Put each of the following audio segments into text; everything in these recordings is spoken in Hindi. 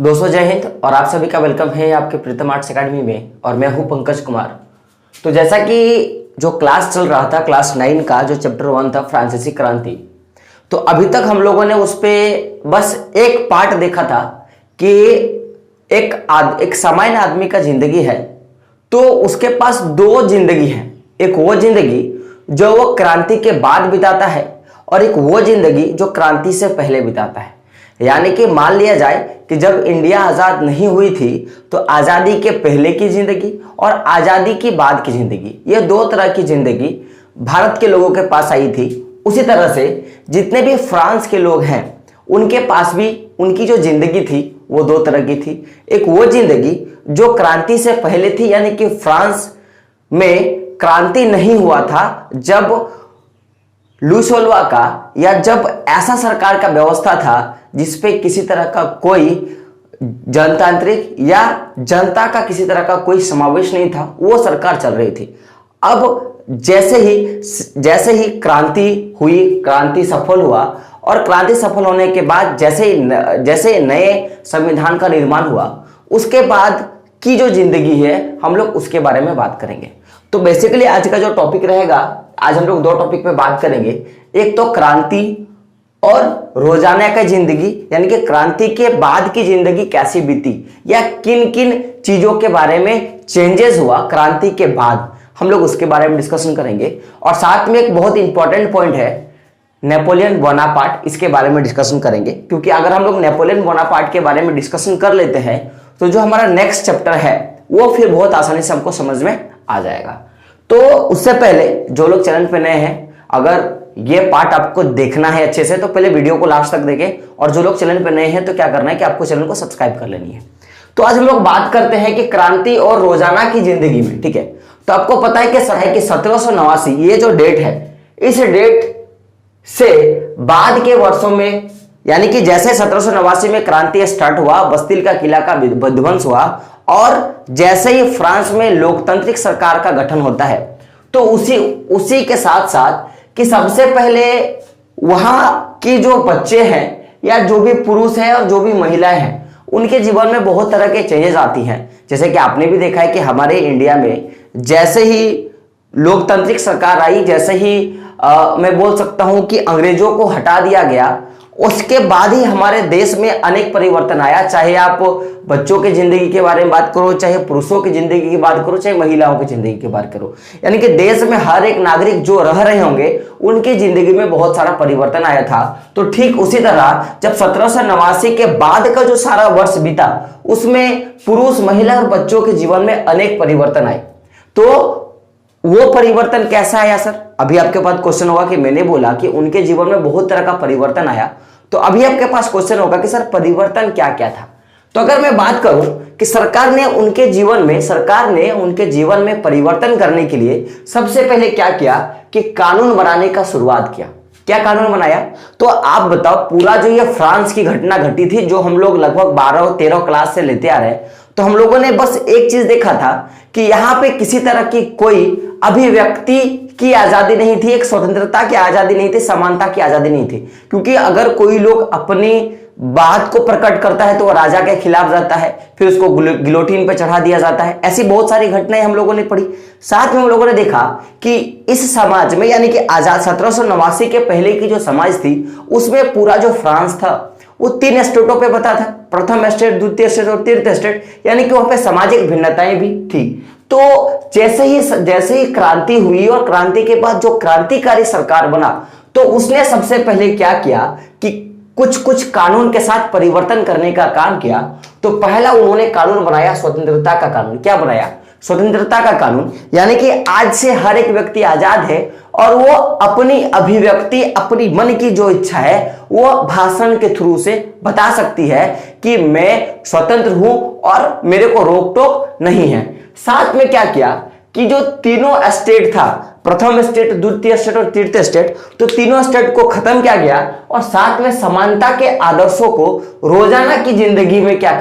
दोस्तों जय हिंद और आप सभी का वेलकम है आपके प्रीतम आर्ट्स एकेडमी में। और मैं हूं पंकज कुमार। तो जैसा कि जो क्लास चल रहा था क्लास 9 का जो चैप्टर 1 था फ्रांसीसी क्रांति, तो अभी तक हम लोगों ने उस पे बस एक पार्ट देखा था कि एक सामान्य आदमी का जिंदगी है तो उसके पास दो जिंदगी है। एक वो जिंदगी जो वो क्रांति के बाद बिताता है और एक वो जिंदगी जो क्रांति से पहले बिताता है। यानी कि मान लिया जाए कि जब इंडिया आज़ाद नहीं हुई थी तो आज़ादी के पहले की ज़िंदगी और आज़ादी की बाद की ज़िंदगी, ये दो तरह की ज़िंदगी भारत के लोगों के पास आई थी। उसी तरह से जितने भी फ्रांस के लोग हैं उनके पास भी उनकी जो ज़िंदगी थी वो दो तरह की थी। एक वो ज़िंदगी जो क्रांति से पहले थी, यानी कि फ्रांस में क्रांति नहीं हुआ था जब लुइस का या जब ऐसा सरकार का व्यवस्था था जिसपे किसी तरह का कोई जनतांत्रिक या जनता का किसी तरह का कोई समावेश नहीं था, वो सरकार चल रही थी। अब जैसे ही क्रांति हुई, क्रांति सफल हुआ और क्रांति सफल होने के बाद जैसे नए संविधान का निर्माण हुआ, उसके बाद की जो जिंदगी है हम लोग उसके बारे में बात करेंगे। तो बेसिकली आज का जो टॉपिक रहेगा, आज हम लोग दो टॉपिक पे बात करेंगे। एक तो क्रांति और रोजाना की जिंदगी, यानी कि क्रांति के बाद की जिंदगी कैसी बीती या किन किन चीजों के बारे में चेंजेस हुआ क्रांति के बाद, हम लोग उसके बारे में डिस्कशन करेंगे। और साथ में एक बहुत इंपॉर्टेंट पॉइंट है नेपोलियन बोनापार्ट, इसके बारे में डिस्कशन करेंगे। क्योंकि अगर हम लोग नेपोलियन बोनापार्ट के बारे में डिस्कसन कर लेते हैं तो जो हमारा नेक्स्ट चैप्टर है वो फिर बहुत आसानी से हमको समझ में आ जाएगा। तो उससे पहले जो लोग चैनल पे नए हैं, अगर ये पार्ट आपको देखना है अच्छे से तो पहले वीडियो को लास्ट तक देखें। और जो लोग चैनल पे नए हैं तो क्या करना है कि आपको चैनल को सब्सक्राइब कर लेनी है। तो आज हम लोग बात करते हैं कि क्रांति और रोजाना की जिंदगी में, ठीक है। तो आपको पता है कि 1789 ये जो डेट है, इस डेट से बाद के वर्षों में, यानी कि जैसे 1789 में क्रांति स्टार्ट हुआ, बस्तिल का किला का विध्वंस हुआ और जैसे ही फ्रांस में लोकतांत्रिक सरकार का गठन होता है, तो उसी के साथ साथ कि सबसे पहले वहां की जो बच्चे हैं या जो भी पुरुष हैं और जो भी महिलाएं हैं उनके जीवन में बहुत तरह के चेंजेस आती हैं। जैसे कि आपने भी देखा है कि हमारे इंडिया में जैसे ही लोकतांत्रिक सरकार आई, जैसे ही मैं बोल सकता हूं कि अंग्रेजों को हटा दिया गया, उसके बाद ही हमारे देश में अनेक परिवर्तन आया। चाहे आप बच्चों की जिंदगी के बारे में बात करो, चाहे पुरुषों की जिंदगी की बात करो, चाहे महिलाओं की जिंदगी की बात करो, यानी कि देश में हर एक नागरिक जो रह रहे होंगे उनकी जिंदगी में बहुत सारा परिवर्तन आया था। तो ठीक उसी तरह जब 1789 के बाद का जो सारा वर्ष बीता उसमें पुरुष, महिला और बच्चों के जीवन में अनेक परिवर्तन आए। तो वो परिवर्तन कैसा आया सर? अभी आपके पास क्वेश्चन होगा कि मैंने बोला कि उनके जीवन में बहुत तरह का परिवर्तन आया, तो अभी आपके पास क्वेश्चन होगा कि सर परिवर्तन क्या क्या था। तो अगर मैं बात करूं कि सरकार ने उनके जीवन में परिवर्तन करने के लिए सबसे पहले क्या किया कि कानून बनाने का शुरुआत किया। क्या कानून बनाया? तो आप बताओ, पूरा जो ये फ्रांस की घटना घटी थी जो हम लोग लगभग 12 और 13 क्लास से लेते आ रहे हैं, तो हम लोगों ने बस एक चीज देखा था कि यहां पे किसी तरह की कोई अभिव्यक्ति की आजादी नहीं थी, एक स्वतंत्रता की आजादी नहीं थी, समानता की आजादी नहीं थी। क्योंकि अगर कोई लोग अपनी बात को प्रकट करता है तो वह राजा के खिलाफ जाता है, फिर उसको गिलोटिन पे चढ़ा दिया जाता है। ऐसी बहुत सारी घटनाएं हम लोगों ने पढ़ी। साथ में हम लोगों ने देखा कि इस समाज में, यानी कि आजाद 1789 के पहले की जो समाज थी उसमें पूरा जो फ्रांस था वो 3 स्टेटों पे बता था, प्रथम स्टेट, द्वितीय स्टेट और तृतीय स्टेट, यानी कि वहां पे सामाजिक भिन्नताएं भी थी। तो जैसे ही क्रांति हुई और क्रांति के बाद जो क्रांतिकारी सरकार बना, तो उसने सबसे पहले क्या किया कि कुछ कानून के साथ परिवर्तन करने का काम किया। तो पहला उन्होंने कानून बनाया स्वतंत्रता का कानून। क्या बनाया? स्वतंत्रता का कानून, यानी कि आज से हर एक व्यक्ति आजाद है और वो अपनी अभिव्यक्ति, अपनी मन की जो इच्छा है वो भाषण के थ्रू से बता सकती है कि मैं स्वतंत्र हूं और मेरे को रोक टोक नहीं है। साथ में क्या किया कि जो तीनों स्टेट था, प्रथम स्टेट, द्वितीय स्टेट और तृतीय स्टेट, तो तीनों स्टेट को खत्म किया गया और साथ में समानता के आदर्शों को रोजाना की जिंदगी में क्या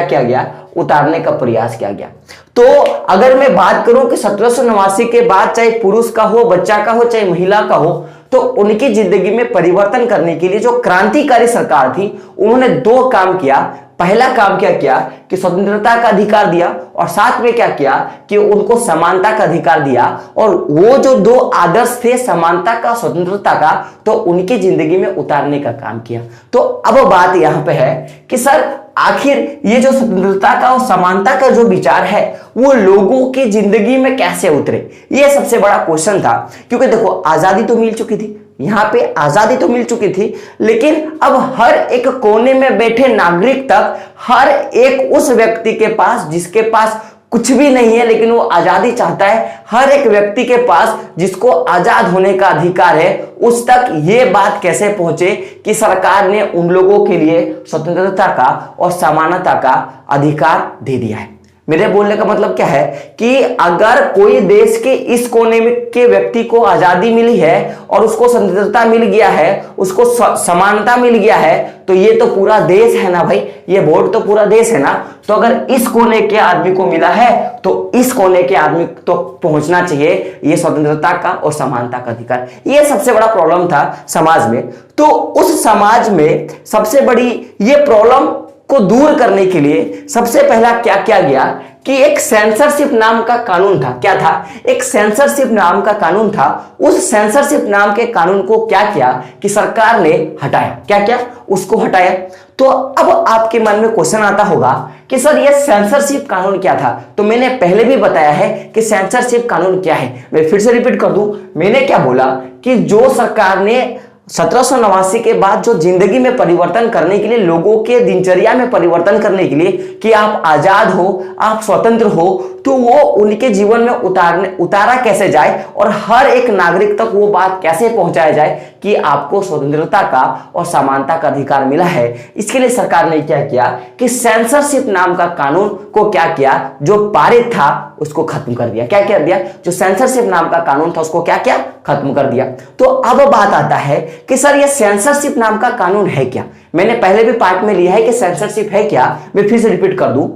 किया गया, उतारने का प्रयास किया गया। तो अगर मैं बात करूं कि 1789 के बाद चाहे पुरुष का हो, बच्चा का हो, चाहे महिला का हो, तो उनकी जिंदगी में परिवर्तन करने के लिए जो क्रांतिकारी सरकार थी उन्होंने दो काम किया। पहला काम क्या किया कि स्वतंत्रता का अधिकार दिया, और साथ में क्या किया कि उनको समानता का अधिकार दिया। और वो जो दो आदर्श थे, समानता का, स्वतंत्रता का, तो उनकी जिंदगी में उतारने का काम किया। तो अब बात यहां पे है कि सर आखिर ये जो स्वतंत्रता का और समानता का जो विचार है वो लोगों की जिंदगी में कैसे उतरे, ये सबसे बड़ा क्वेश्चन था। क्योंकि देखो, आजादी तो मिल चुकी थी, यहां पे आजादी तो मिल चुकी थी, लेकिन अब हर एक कोने में बैठे नागरिक तक, हर एक उस व्यक्ति के पास जिसके पास कुछ भी नहीं है लेकिन वो आजादी चाहता है, हर एक व्यक्ति के पास जिसको आजाद होने का अधिकार है, उस तक ये बात कैसे पहुंचे कि सरकार ने उन लोगों के लिए स्वतंत्रता का और समानता का अधिकार दे दिया है। मेरे बोलने का मतलब क्या है कि अगर कोई देश के इस कोने में के व्यक्ति को आजादी मिली है और उसको स्वतंत्रता मिल गया है, उसको समानता मिल गया है, तो ये तो पूरा देश है ना भाई, ये बोर्ड तो पूरा देश है ना। तो अगर इस कोने के आदमी को मिला है तो इस कोने के आदमी तो पहुंचना चाहिए ये स्वतंत्रता का और समानता का अधिकार। ये सबसे बड़ा प्रॉब्लम था समाज में। तो उस समाज में सबसे बड़ी ये प्रॉब्लम को दूर करने के लिए सबसे पहला क्या किया गया कि एक सेंसरशिप नाम का कानून था। क्या था? एक सेंसरशिप नाम का कानून था। उस सेंसरशिप नाम के कानून को क्या किया कि सरकार ने हटाया। क्या किया? उसको हटाया। तो अब आपके मन में क्वेश्चन आता होगा कि सर ये सेंसरशिप कानून क्या था? तो मैंने पहले भी बताया है कि सेंसरशिप कानून क्या है। मैं फिर से रिपीट कर दूं, मैंने क्या बोला कि जो सरकार ने 1789 के बाद जो जिंदगी में परिवर्तन करने के लिए, लोगों के दिनचर्या में परिवर्तन करने के लिए कि आप आजाद हो, आप स्वतंत्र हो, तो वो उनके जीवन में उतारा कैसे जाए और हर एक नागरिक तक वो बात कैसे पहुंचाया जाए कि आपको स्वतंत्रता का और समानता का अधिकार मिला है। इसके लिए सरकार ने क्या किया कि सेंसरशिप नाम का कानून को क्या किया, जो पारित था उसको खत्म कर दिया। क्या कर दिया? जो सेंसरशिप नाम का कानून था उसको क्या किया? खत्म कर दिया। तो अब बात आता है कि सर ये सेंसरशिप नाम का कानून है क्या? मैंने पहले भी पार्ट में लिया है कि सेंसरशिप है क्या, मैं फिर से रिपीट कर दूं।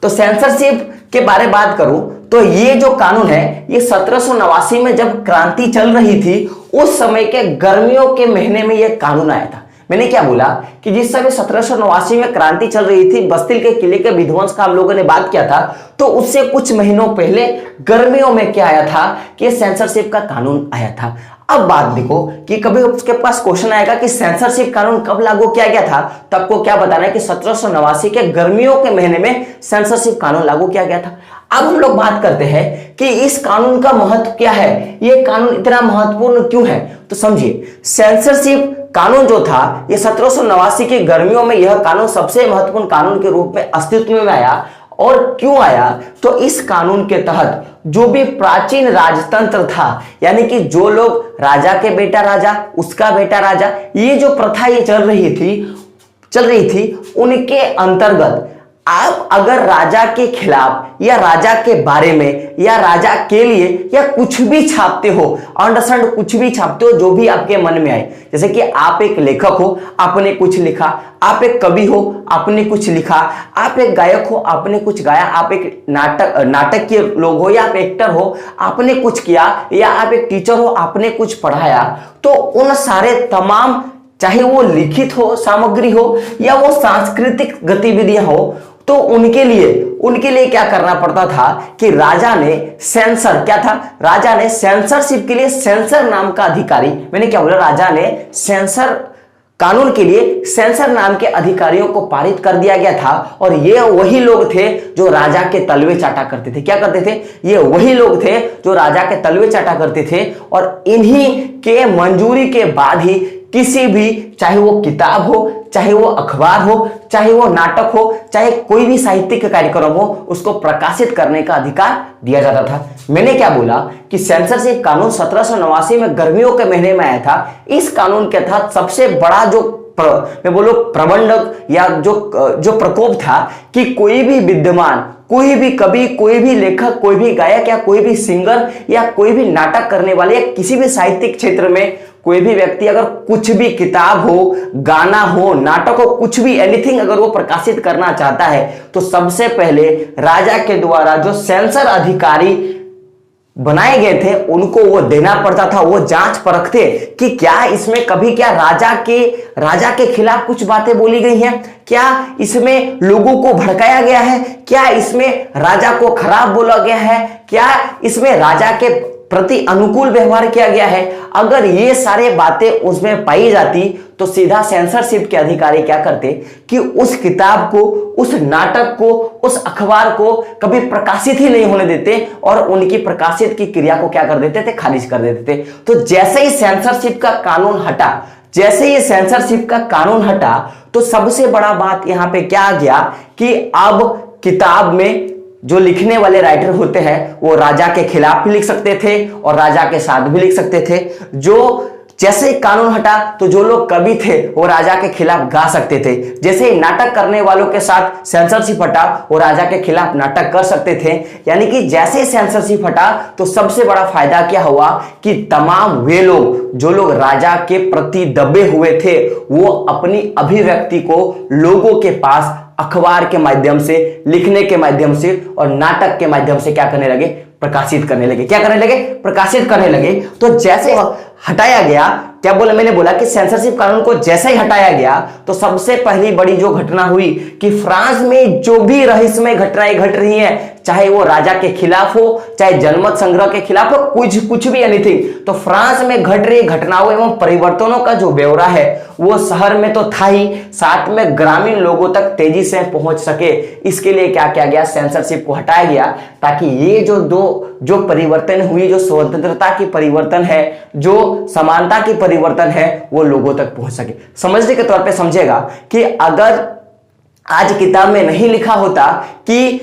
तो सेंसरशिप के बारे में बात करूं तो ये जो कानून है ये 1789 में जब क्रांति चल रही थी उस समय के गर्मियों के महीने में यह कानून आया था। मैंने क्या बोला कि जिस समय 1789 में क्रांति चल रही थी, बस्तिल के किले के विध्वंस का हम लोगों ने बात किया था, तो उससे कुछ महीनों पहले गर्मियों में क्या आया था कि सेंसरशिप का कानून आया था। अब बात देखो कि कभी उसके पास क्वेश्चन आएगा कि सेंसरशिप कानून कब लागू किया गया था, तो आपको क्या बताना है कि 1789 के गर्मियों के महीने में सेंसरशिप कानून लागू किया गया था। अब हम लोग बात करते हैं कि इस कानून का महत्व क्या है, ये कानून इतना महत्वपूर्ण क्यों है। तो समझिए, सेंसरशिप कानून जो था ये 1789 की गर्मियों में यह कानून सबसे महत्वपूर्ण कानून के रूप में अस्तित्व में आया। और क्यों आया? तो इस कानून के तहत जो भी प्राचीन राजतंत्र था, यानी कि जो लोग राजा के बेटा राजा, उसका बेटा राजा, ये जो प्रथा ये चल रही थी उनके अंतर्गत आप अगर राजा के खिलाफ या राजा के बारे में या राजा के लिए या कुछ भी छापते हो, अंडरस्टैंड, कुछ भी छापते हो जो भी आपके मन में आए, जैसे कि आप एक लेखक हो, आपने कुछ लिखा, आप एक कवि हो, आपने कुछ लिखा, आप एक गायक हो, आपने कुछ गाया, आप एक नाटक के लोग हो या आप एक्टर हो, आपने कुछ किया, या आप एक टीचर हो, आपने कुछ पढ़ाया, तो उन सारे तमाम, चाहे वो लिखित हो सामग्री हो या वो सांस्कृतिक गतिविधियां हो, तो उनके लिए क्या करना पड़ता था कि राजा ने सेंसर, क्या था? राजा ने सेंसरशिप के लिए सेंसर नाम का अधिकारी, मैंने क्या बोला, राजा ने सेंसर कानून के लिए सेंसर नाम के अधिकारियों को पारित कर दिया गया था। और ये वही लोग थे जो राजा के तलवे चाटा करते थे। क्या करते थे? ये वही लोग थे जो राजा के तलवे चाटा करते थे। और इन्हीं के मंजूरी के बाद ही किसी भी, चाहे वो किताब हो, चाहे वो अखबार हो, चाहे वो नाटक हो, चाहे कोई भी साहित्यिक कार्यक्रम हो, उसको प्रकाशित करने का अधिकार दिया जाता था। मैंने क्या बोला कि सेंसरशिप कानून 1789 में गर्मियों के महीने में आया था। इस कानून के तहत सबसे बड़ा जो मैं बोलूं प्रबंधक या जो प्रकोप था कि कोई भी विद्यमान, कोई भी कवि, कोई भी लेखक, कोई भी गायक या कोई भी सिंगर या कोई भी नाटक करने वाले या किसी भी साहित्यिक क्षेत्र में कोई भी व्यक्ति अगर कुछ भी किताब हो, गाना हो, नाटक हो, कुछ भी एनीथिंग अगर वो प्रकाशित करना चाहता है, तो सबसे पहले राजा के द्वारा जो सेंसर अधिकारी बनाए गए थे उनको वो देना पड़ता था। वो जांच परखते कि क्या इसमें कभी क्या राजा के खिलाफ कुछ बातें बोली गई हैं, क्या इसमें लोगों को भड़काया गया है, क्या इसमें राजा को खराब बोला गया है, क्या इसमें राजा के प्रति अनुकूल व्यवहार किया गया है। अगर ये सारे बातें उसमें पाई जाती तो सीधा सेंसरशिप के अधिकारी क्या करते कि उस किताब को, उस नाटक को, उस अखबार को कभी प्रकाशित ही नहीं होने देते और उनकी प्रकाशित की क्रिया को क्या कर देते थे, खारिज कर देते थे। तो जैसे ही सेंसरशिप का कानून हटा, जैसे ही सेंसरशिप का कानून हटा तो सबसे बड़ा बात यहां पे क्या आ गया कि अब किताब में जो लिखने वाले राइटर होते हैं वो राजा के खिलाफ भी लिख सकते थे और राजा के साथ भी लिख सकते थे। जो जैसे ही कानून हटा तो जो लोग कवि थे वो राजा के खिलाफ गा सकते थे। जैसे ही नाटक करने वालों के साथ सेंसरशिप हटा वो राजा के खिलाफ नाटक कर सकते थे। यानी कि जैसे ही सेंसरशिप हटा तो सबसे बड़ा फायदा क्या हुआ कि तमाम वे लोग जो लोग राजा के प्रति दबे हुए थे वो अपनी अभिव्यक्ति को लोगों के पास अखबार के माध्यम से, लिखने के माध्यम से और नाटक के माध्यम से क्या करने लगे, प्रकाशित करने लगे। क्या करने लगे, प्रकाशित करने लगे। तो जैसे हटाया गया, क्या बोला मैंने, बोला कि सेंसरशिप कानून को जैसे ही हटाया गया तो सबसे पहली बड़ी जो घटना हुई कि फ्रांस में जो भी रहस्यमय घटनाएं घट रही हैं, चाहे वो राजा के खिलाफ हो, चाहे जनमत संग्रह के खिलाफ हो, कुछ भी एनीथिंग, तो फ्रांस में घट रही घटनाओं एवं परिवर्तनों का जो ब्यौरा है वो शहर में तो था ही, साथ में ग्रामीण लोगों तक तेजी से पहुंच सके। इसके लिए क्या किया गया, सेंसरशिप को हटाया गया ताकि ये जो परिवर्तन हुई, जो स्वतंत्रता की परिवर्तन है, जो समानता की परिवर्तन है, वो लोगों तक पहुंच सके। समझने के तौर पे समझेगा कि अगर आज किताब में नहीं लिखा होता कि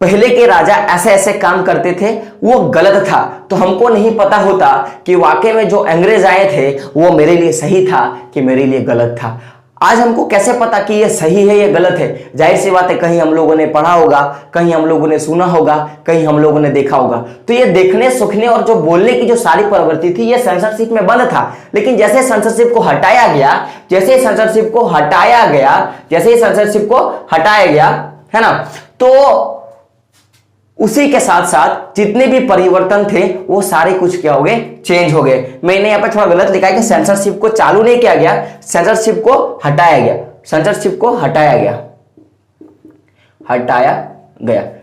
पहले के राजा ऐसे ऐसे काम करते थे, वो गलत था, तो हमको नहीं पता होता कि वाकई में जो अंग्रेज आए थे वो मेरे लिए सही था कि मेरे लिए गलत था। आज हमको कैसे पता कि ये सही है ये गलत है? जाहिर सी बात है, कहीं हम लोगों ने पढ़ा होगा, कहीं हम लोगों ने सुना होगा, कहीं हम लोगों ने देखा होगा। तो ये देखने, सुनने और जो बोलने की जो सारी प्रवृत्ति थी ये सेंसरशिप में बंद था। लेकिन जैसे सेंसरशिप को हटाया गया, जैसे सेंसरशिप को हटाया गया है ना, तो उसी के साथ साथ जितने भी परिवर्तन थे वो सारे कुछ क्या हो गए, चेंज हो गए। मैंने यहाँ पे थोड़ा गलत लिखा है कि सेंसरशिप को चालू नहीं किया गया, सेंसरशिप को हटाया गया, सेंसरशिप को हटाया गया।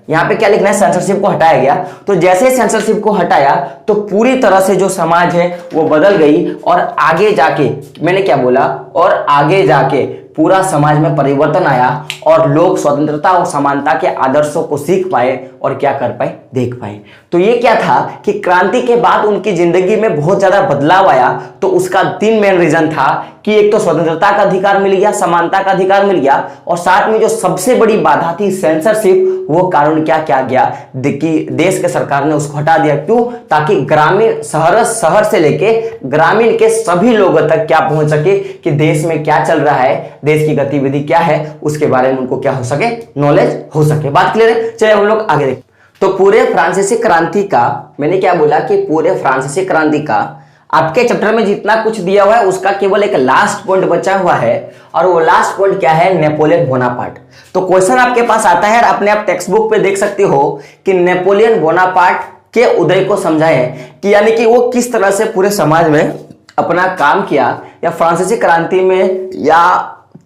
यहां पे क्या लिखना है, सेंसरशिप को हटाया गया। तो जैसे सेंसरशिप को हटाया तो पूरी तरह से जो समाज है वो बदल गई और आगे जाके, मैंने क्या बोला, और आगे जाके पूरा समाज में परिवर्तन आया और लोग स्वतंत्रता और समानता के आदर्शों को सीख पाए और क्या कर पाए, देख पाए। तो ये क्या था कि क्रांति के बाद उनकी जिंदगी में बहुत ज्यादा बदलाव आया। तो उसका 3 मेन रीजन था कि एक तो स्वतंत्रता का अधिकार मिल गया, समानता का अधिकार मिल गया, और साथ में जो सबसे बड़ी बाधा थी सेंसरशिप, वो कानून क्या किया गया कि देश के सरकार ने उसको हटा दिया। क्यों? ताकि ग्रामीण शहर से लेके ग्रामीण के सभी लोगों तक क्या पहुंच सके कि देश में क्या चल रहा है, देश की गतिविधि क्या है, उसके बारे में उनको क्या हो सके, नॉलेज हो सके। बात क्लियर है? चलिए हम लोग आगे देखते। तो पूरे फ्रांसीसी क्रांति का, मैंने क्या बोला कि पूरे फ्रांसीसी क्रांति का आपके चैप्टर में जितना कुछ दिया हुआ है उसका केवल एक लास्ट पॉइंट बचा हुआ है, और वो लास्ट पॉइंट क्या है, नेपोलियन बोनापार्ट। तो क्वेश्चन आपके पास आता है, अपने आप टेक्स्ट बुक पे देख सकते हो कि नेपोलियन बोनापार्ट के उदय को समझाएं कि यानी कि वो किस तरह से पूरे समाज में अपना काम किया, या फ्रांसीसी क्रांति में या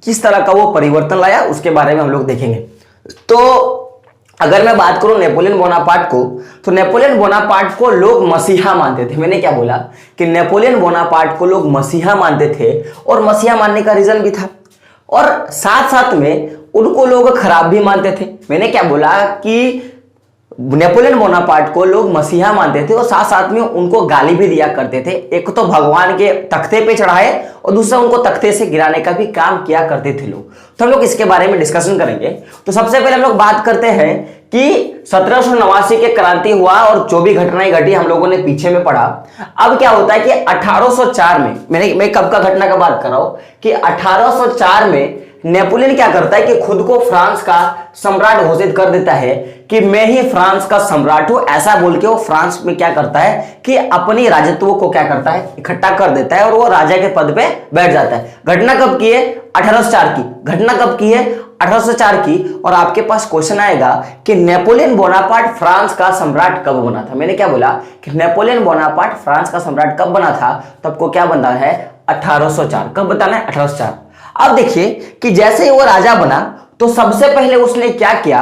किस तरह का वो परिवर्तन लाया, उसके बारे में हम लोग देखेंगे। तो अगर मैं बात करूं नेपोलियन बोनापार्ट को, तो नेपोलियन बोनापार्ट को लोग मसीहा मानते थे। मैंने क्या बोला कि नेपोलियन बोनापार्ट को लोग मसीहा मानते थे, और मसीहा मानने का रीजन भी था, और साथ साथ में उनको लोग खराब भी मानते थे। मैंने क्या बोला कि नेपोलियन बोनापार्ट को लोग मसीहा मानते थे और साथ साथ में उनको गाली भी दिया करते थे। एक तो भगवान के तख्ते पे चढ़ाए और दूसरा उनको तख्ते से गिराने का भी काम किया करते थे लोग। तो हम लोग इसके बारे में डिस्कशन करेंगे। तो सबसे पहले हम लोग बात करते हैं कि 1789 के क्रांति हुआ और जो भी घटनाएं घटी हम लोगों ने पीछे में पढ़ा। अब क्या होता है कि 1804 में, मैं कब का घटना का बात कर रहा हूं कि 1804 में नेपोलियन क्या करता है कि खुद को फ्रांस का सम्राट घोषित कर देता है कि मैं ही फ्रांस का सम्राट हूं, ऐसा बोल के वो फ्रांस में क्या करता है कि अपनी राजत्व को क्या करता है, इकट्ठा कर देता है और वो राजा के पद पे बैठ जाता है। घटना कब की है? 1804 की। घटना कब की है? 1804 की। और आपके पास क्वेश्चन आएगा कि नेपोलियन बोनापार्ट फ्रांस का सम्राट कब बना था। मैंने क्या बोला कि नेपोलियन बोनापार्ट फ्रांस का सम्राट कब बना था, तो आपको क्या बनना है? 1804। कब बताना है? 1804। अब देखिए कि जैसे ही वो राजा बना तो सबसे पहले उसने क्या किया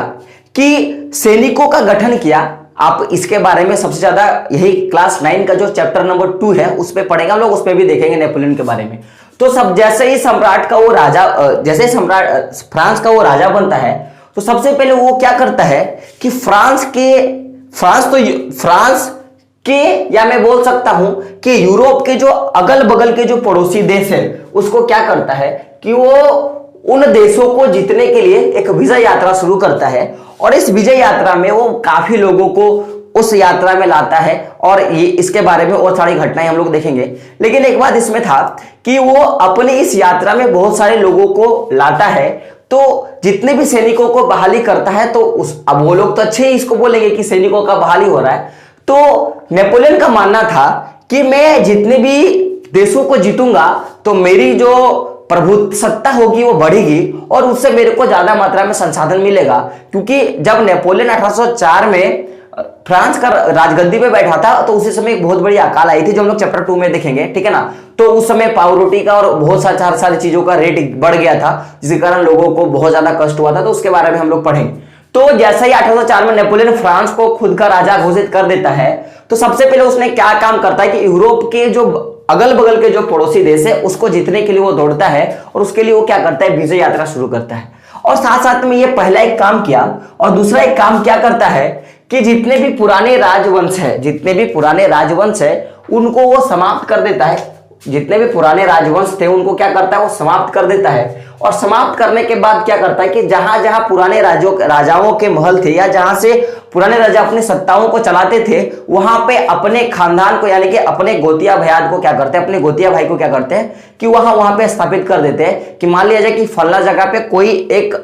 कि सैनिकों का गठन किया। आप इसके बारे में सबसे ज्यादा यही क्लास 9 का जो चैप्टर नंबर 2 है उस पे पढ़ेंगे हम लोग, उस पे भी देखेंगे नेपोलियन के बारे में। तो सब जैसे ही सम्राट का वो राजा, जैसे सम्राट फ्रांस का वो राजा बनता है तो सबसे पहले वो क्या करता है कि फ्रांस के या मैं बोल सकता हूं कि यूरोप के जो अगल बगल के जो पड़ोसी देश है उसको क्या करता है कि वो उन देशों को जीतने के लिए एक विजय यात्रा शुरू करता है। और इस विजय यात्रा में वो काफी लोगों को उस यात्रा में लाता है और ये इसके बारे में और सारी घटनाएं हम लोग देखेंगे। लेकिन एक बात इसमें था कि वो अपनी इस यात्रा में बहुत सारे लोगों को लाता है, तो जितने भी सैनिकों को बहाली करता है तो अब वो लोग तो अच्छे ही इसको बोलेंगे कि सैनिकों का बहाली हो रहा है। तो नेपोलियन का मानना था कि मैं जितने भी देशों को जीतूंगा तो मेरी जो प्रभुसत्ता होगी वो बढ़ेगी और उससे मेरे को ज्यादा मात्रा में संसाधन मिलेगा। क्योंकि जब नेपोलियन 1804 में फ्रांस का राजगद्दी पे बैठा था तो उसी समय एक बहुत बड़ी अकाल आई थी जो हम लोग चैप्टर 2 में देखेंगे, ठीक है ना। तो उस समय पावरोटी का और बहुत सारी चीजों का रेट बढ़ गया था जिसके कारण लोगों को बहुत ज्यादा कष्ट हुआ था, तो उसके बारे में हम लोग पढ़ेंगे। तो जैसे ही 1804 में नेपोलियन फ्रांस को खुद का राजा घोषित कर देता है तो सबसे पहले उसने क्या काम करता है कि यूरोप के जो अगल बगल के जो पड़ोसी देश है उसको जीतने के लिए वो दौड़ता है और उसके लिए वो क्या करता है? विजय यात्रा शुरू करता है। और साथ साथ में ये पहला एक काम किया और दूसरा एक काम क्या करता है कि जितने भी पुराने राजवंश है उनको वो समाप्त कर देता है। जितने भी पुराने राजवंश थे उनको क्या करता है? वो समाप्त कर देता है। और समाप्त करने के बाद क्या करता है कि जहां जहां पुराने राजाओं के महल थे या जहां से पुराने राजा अपनी सत्ताओं को चलाते थे वहां पे अपने खानदान को यानी कि अपने गोतिया भयाद को क्या करते हैं? अपने गोतिया भाई को क्या करते हैं कि वहां पे स्थापित कर देते हैं कि मान लिया जाए कि फलना जगह पे कोई एक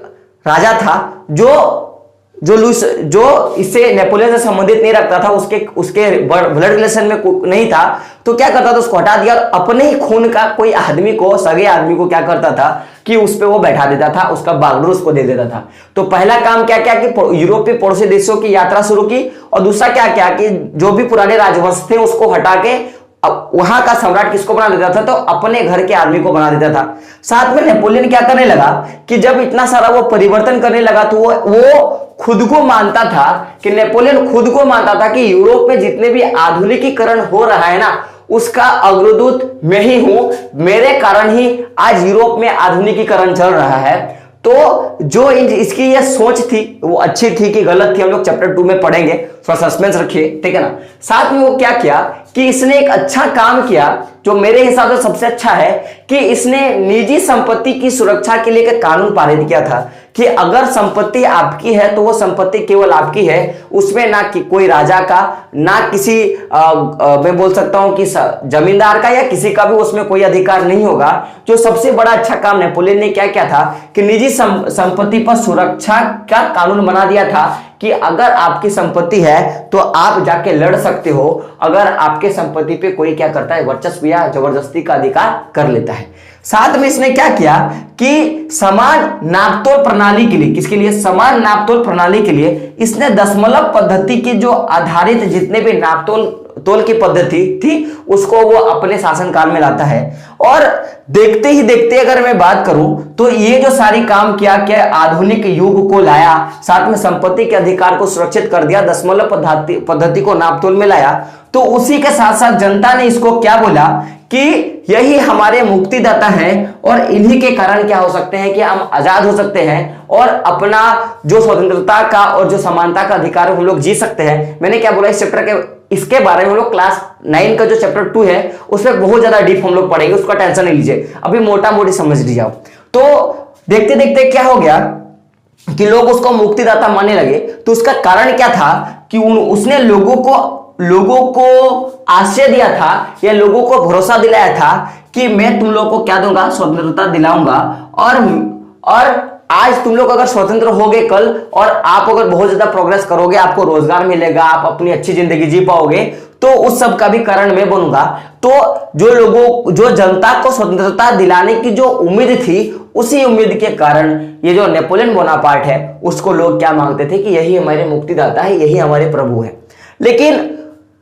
राजा था जो इससे नेपोलियन से संबंधित नहीं रखता था, उसके ब्लड रिलेशन में नहीं था, तो क्या करता था? उसको हटा दिया और अपने ही खून का कोई आदमी को, सगे आदमी को क्या करता था कि उस पे वो बैठा देता था, उसका बागडोर उसको दे देता था। तो पहला काम क्या किया कि यूरोपीय पड़ोसी देशों की यात्रा शुरू की और दूसरा क्या किया कि जो भी पुराने राजवंश थे उसको हटा के अब वहां का सम्राट किसको बना देता था? तो अपने घर के आदमी को बना देता था। साथ में नेपोलियन क्या करने लगा कि जब इतना सारा वो परिवर्तन करने लगा तो वो खुद को मानता था कि नेपोलियन खुद को मानता था कि यूरोप में जितने भी आधुनिकीकरण हो रहा है ना उसका अग्रदूत मैं ही हूं, मेरे कारण ही आज यूरोप में आधुनिकीकरण चल रहा है। तो जो इसकी ये सोच थी वो अच्छी थी कि गलत थी हम लोग चैप्टर 2 में पढ़ेंगे, थोड़ा सस्पेंस रखिए, ठीक है ना। साथ में वो क्या किया कि इसने एक अच्छा काम किया जो मेरे हिसाब से सबसे अच्छा है कि इसने निजी संपत्ति की सुरक्षा के लिए एक कानून पारित किया था कि अगर संपत्ति आपकी है तो वो संपत्ति केवल आपकी है, उसमें ना कि कोई राजा का, ना किसी मैं बोल सकता हूं कि जमींदार का या किसी का भी उसमें कोई अधिकार नहीं होगा। जो सबसे बड़ा अच्छा काम नेपोलियन ने क्या किया था कि निजी संपत्ति पर सुरक्षा का कानून बना दिया था कि अगर आपकी संपत्ति है तो आप जाके लड़ सकते हो अगर आपके संपत्ति पे कोई क्या करता है? वर्चस्व या जबरदस्ती का अधिकार कर लेता है। साथ में इसने क्या किया कि समान नापतोल प्रणाली के लिए, किसके लिए? समान नापतोल प्रणाली के लिए इसने दशमलव पद्धति की जो आधारित जितने भी नापतोल की पद्धति थी उसको वो अपने शासनकाल में लाता है। और देखते ही देखते अगर मैं बात करूं तो ये जो सारी काम किया क्या आधुनिक युग को लाया, साथ में संपत्ति के अधिकार को सुरक्षित कर दिया, दशमलव पद्धति को नापतोल में लाया, तो उसी के साथ साथ जनता ने इसको क्या बोला कि यही हमारे मुक्तिदाता हैं और इन्हीं के कारण क्या हो सकते हैं कि हम आजाद हो सकते हैं और अपना जो स्वतंत्रता का और जो समानता का अधिकार हम लोग जी सकते हैं। मैंने क्या बोला इस चैप्टर के इसके बारे में हम लोग क्लास 9 का जो चैप्टर 2 है उसमें बहुत ज्यादा डीप हम लोग पढ़ेंगे, उसका टेंशन नहीं लीजिए, अभी मोटा मोटी समझ लीजिए आप। तो देखते देखते क्या हो गया कि लोग उसको मुक्तिदाता मानने लगे। तो उसका कारण क्या था कि उसने लोगों को आश्रय दिया था या लोगों को भरोसा दिलाया था कि मैं तुम लोगों को क्या दूंगा? स्वतंत्रता दिलाऊंगा और आज तुम लोग अगर स्वतंत्र होगे कल और आप अगर बहुत ज्यादा प्रोग्रेस करोगे, आपको रोजगार मिलेगा, आप अपनी अच्छी जिंदगी जी पाओगे, तो उस सब का भी कारण मैं बनूंगा। तो जो जनता को स्वतंत्रता दिलाने की जो उम्मीद थी, उसी उम्मीद के कारण ये जो नेपोलियन बोनापार्ट है, उसको लोग क्या मांगते थे कि यही हमारे मुक्तिदाता है, यही हमारे प्रभु है। लेकिन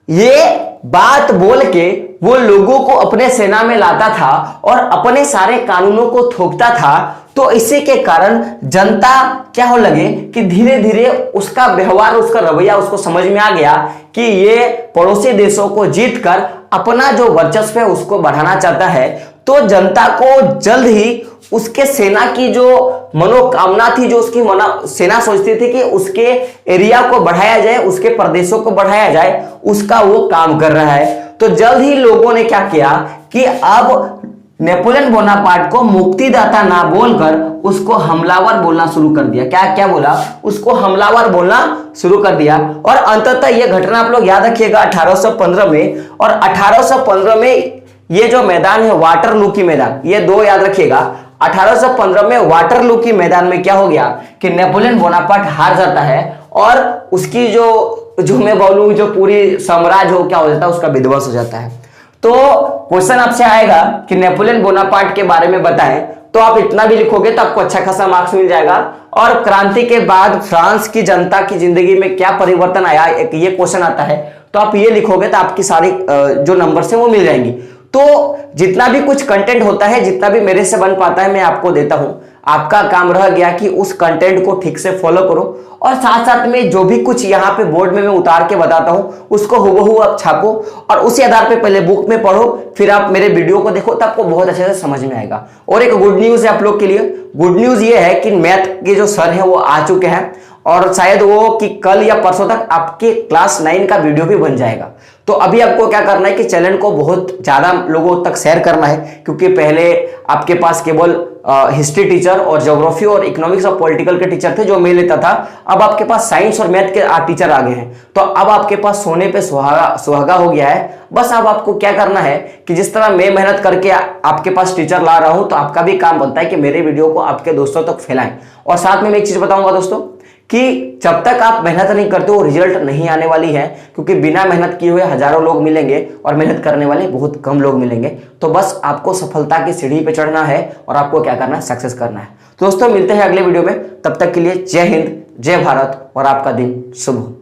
ये बात बोल के वो लोगों को अपने सेना में लाता था और अपने सारे कानूनों को थोपता था। तो इसी के कारण जनता क्या हो लगे कि धीरे धीरे उसका व्यवहार, उसका रवैया उसको समझ में आ गया कि ये पड़ोसी देशों को जीतकर अपना जो वर्चस्व है उसको बढ़ाना चाहता है। तो जनता को जल्द ही उसके सेना की जो मनोकामना थी, जो उसकी सेना सोचती थी कि उसके एरिया को बढ़ाया जाए, उसके प्रदेशों को बढ़ाया जाए, उसका वो काम कर रहा है। तो जल्द ही लोगों ने क्या किया कि अब नेपोलियन बोनापार्ट को मुक्तिदाता ना बोलकर उसको हमलावर बोलना शुरू कर दिया। क्या क्या बोला? उसको हमलावर बोलना शुरू कर दिया। और अंततः यह घटना आप लोग याद रखिएगा 1815 में। और 1815 में ये जो मैदान है वाटरलू की मैदान, ये दो याद रखिएगा। 1815 में वाटरलू की मैदान में क्या हो गया कि नेपोलियन बोनापार्ट हार जाता है और उसकी जो मैं बोलूं जो पूरी साम्राज्य हो क्या हो जाता है, उसका विध्वंस हो जाता है। तो क्वेश्चन आपसे आएगा कि नेपोलियन बोनापार्ट के बारे में बताएं, तो आप इतना भी लिखोगे तो आपको अच्छा खासा मार्क्स मिल जाएगा। और क्रांति के बाद फ्रांस की जनता की जिंदगी में क्या परिवर्तन आया, एक ये क्वेश्चन आता है, तो आप ये लिखोगे तो आपकी सारी जो नंबर है वो मिल जाएंगी। तो जितना भी कुछ कंटेंट होता है, जितना भी मेरे से बन पाता है, मैं आपको देता हूं। आपका काम रह गया कि उस कंटेंट को ठीक से फॉलो करो और साथ साथ में जो भी कुछ यहाँ पे बोर्ड में मैं उतार के बताता हूं उसको हुबहू आप छापो और उसी आधार पे पहले बुक में पढ़ो, फिर आप मेरे वीडियो को देखो, तो आपको बहुत अच्छे से समझ में आएगा। और एक गुड न्यूज है आप लोग के लिए। गुड न्यूज ये है कि मैथ के जो सर है वो आ चुके हैं और शायद वो कि कल या परसों तक आपके क्लास 9 का वीडियो भी बन जाएगा। तो अभी आपको क्या करना है कि चैनल को बहुत ज्यादा लोगों तक शेयर करना है, क्योंकि पहले आपके पास केवल हिस्ट्री टीचर और ज्योग्राफी और इकोनॉमिक्स और पॉलिटिकल के टीचर थे जो मैं लेता था। अब आपके पास साइंस और मैथ के टीचर आ गए हैं। तो अब आपके पास सोने पे सुहागा हो गया है। बस अब आपको क्या करना है कि जिस तरह मैं मेहनत करके आपके पास टीचर ला रहा हूं, तो आपका भी काम बनता है कि मेरे वीडियो को आपके दोस्तों तक फैलाएं। और साथ में मैं एक चीज बताऊंगा दोस्तों कि जब तक आप मेहनत नहीं करते हो रिजल्ट नहीं आने वाली है, क्योंकि बिना मेहनत किए हुए हजारों लोग मिलेंगे और मेहनत करने वाले बहुत कम लोग मिलेंगे। तो बस आपको सफलता की सीढ़ी पे चढ़ना है और आपको क्या करना है, सक्सेस करना है। तो दोस्तों मिलते हैं अगले वीडियो में, तब तक के लिए जय हिंद, जय भारत और आपका दिन शुभ हो।